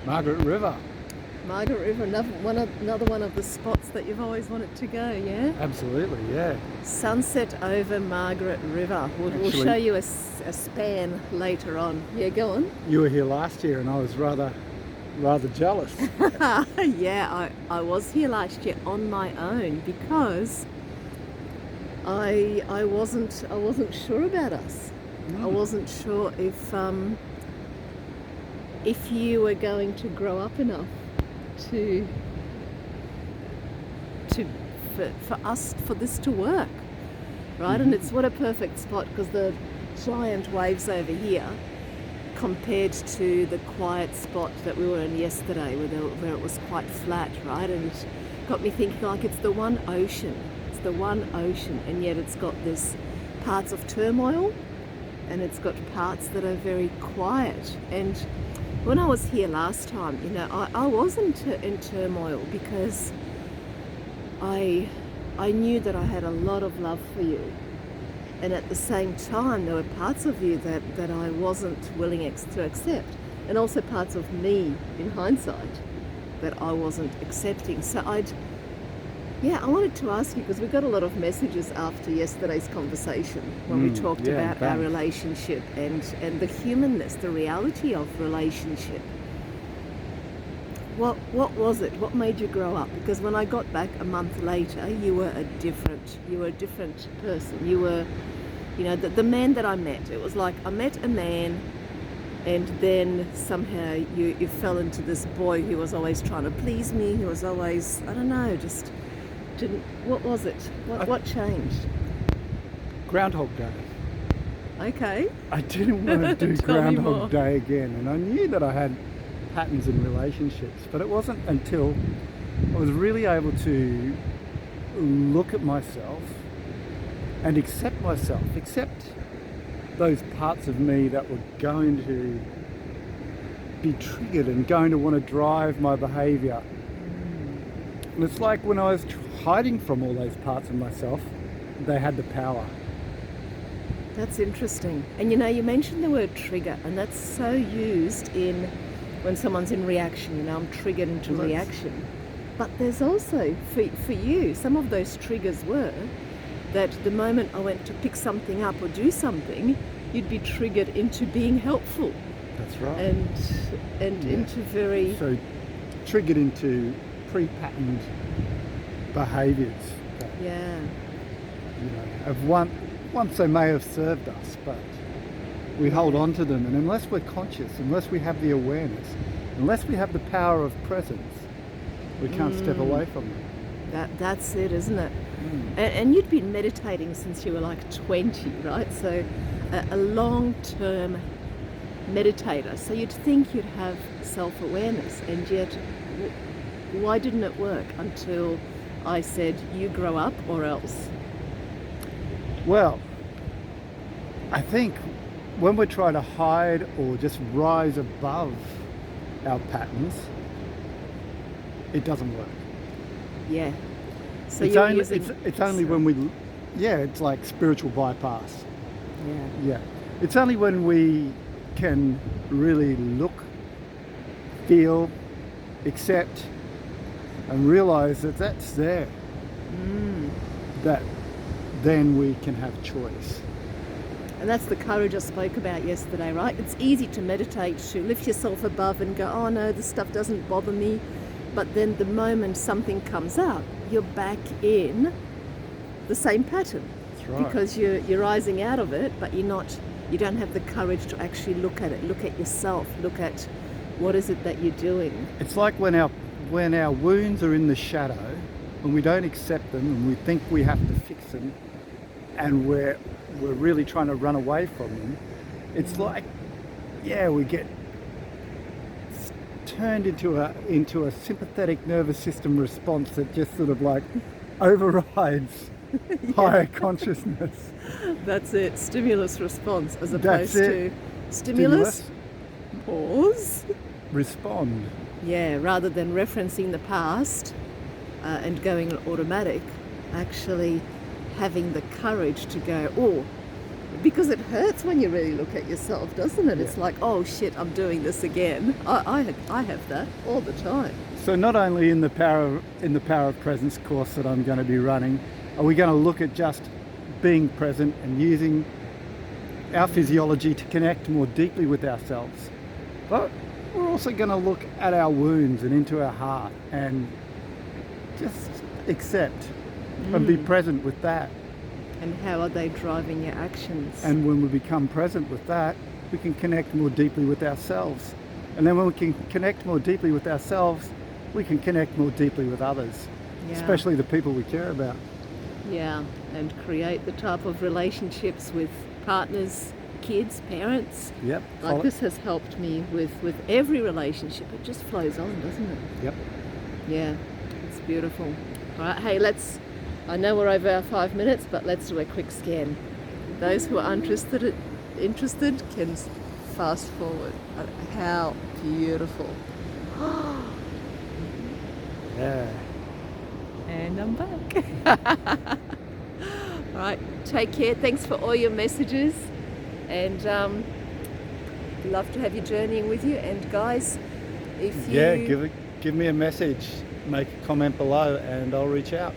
Margaret River. Margaret River, another one of the spots that you've always wanted to go, yeah? Absolutely, yeah. Sunset over Margaret River. We'll show you a span later on. Yeah, go on. You were here last year and I was rather jealous. Yeah, I was here last year on my own because I wasn't sure about us. I wasn't sure if you were going to grow up enough for this to work, right? And it's what a perfect spot, because the giant waves over here compared to the quiet spot that we were in yesterday where it was quite flat, right? And it got me thinking, like, it's the one ocean, and yet it's got this parts of turmoil and it's got parts that are very quiet. And when I was here last time, I wasn't in turmoil because I knew that I had a lot of love for you. And at the same time, there were parts of you that I wasn't willing to accept. And also parts of me, in hindsight, that I wasn't accepting. So I wanted to ask you, because we got a lot of messages after yesterday's conversation when we talked about our relationship and the humanness, the reality of relationship. What was it? What made you grow up? Because when I got back a month later, you were a different person. You were, the man that I met. It was like I met a man, and then somehow you fell into this boy who was always trying to please me. Who was always, I don't know, just didn't. What was it? What changed? Groundhog Day. Okay. I didn't want to do Tell me more. Groundhog Day again, and I knew that I had patterns in relationships, but it wasn't until I was really able to look at myself and accept those parts of me that were going to be triggered and going to want to drive my behaviour. And it's like when I was hiding from all those parts of myself, they had the power. That's interesting. And you mentioned the word trigger, and that's so used in when someone's in reaction. I'm triggered into reaction. But there's also, for you, some of those triggers were that the moment I went to pick something up or do something, you'd be triggered into being helpful. That's right. And into very... So triggered into pre-patterned behaviours. Yeah. Of once they may have served us, but we hold on to them, and unless we're conscious, unless we have the awareness, unless we have the power of presence, we can't step away from them. That's it, isn't it? And you'd been meditating since you were like 20, right? So a long-term meditator. So you'd think you'd have self-awareness, and yet why didn't it work until I said, you grow up or else? Well, I think when we're trying to hide or just rise above our patterns, it doesn't work. Yeah. So it's only when we, it's like spiritual bypass. Yeah. It's only when we can really look, feel, accept, and realize that that's there, that then we can have choice. And that's the courage I spoke about yesterday, right? It's easy to meditate, to lift yourself above and go, oh no, this stuff doesn't bother me. But then the moment something comes up, you're back in the same pattern. That's right. Because you're rising out of it, but you don't have the courage to actually look at it, look at yourself, look at what is it that you're doing. It's like when our wounds are in the shadow, when we don't accept them and we think we have to fix them, and we're really trying to run away from them, it's like, we get turned into a sympathetic nervous system response that just sort of like overrides higher consciousness. That's it, stimulus response as opposed That's to stimulus, pause, respond. Yeah, rather than referencing the past and going automatic, actually having the courage to go, oh, Because it hurts when you really look at yourself, doesn't it? Yeah. It's like, oh shit, I'm doing this again. I have that all the time. So not only in the power of presence course that I'm going to be running, are we going to look at just being present and using our physiology to connect more deeply with ourselves, but we're also going to look at our wounds and into our heart and just accept and be present with that. And how are they driving your actions? And when we become present with that, we can connect more deeply with ourselves. And then when we can connect more deeply with ourselves, we can connect more deeply with others, especially the people we care about. Yeah, and create the type of relationships with partners, kids, parents. Yep. Like this has helped me with every relationship. It just flows on, doesn't it? Yep. Yeah, it's beautiful. All right, hey, I know we're over our 5 minutes, but let's do a quick scan. Those who are interested can fast forward. How beautiful. Yeah. And I'm back. All right, take care. Thanks for all your messages. And love to have you journeying with you. And guys, if you... Yeah, give me a message. Make a comment below and I'll reach out.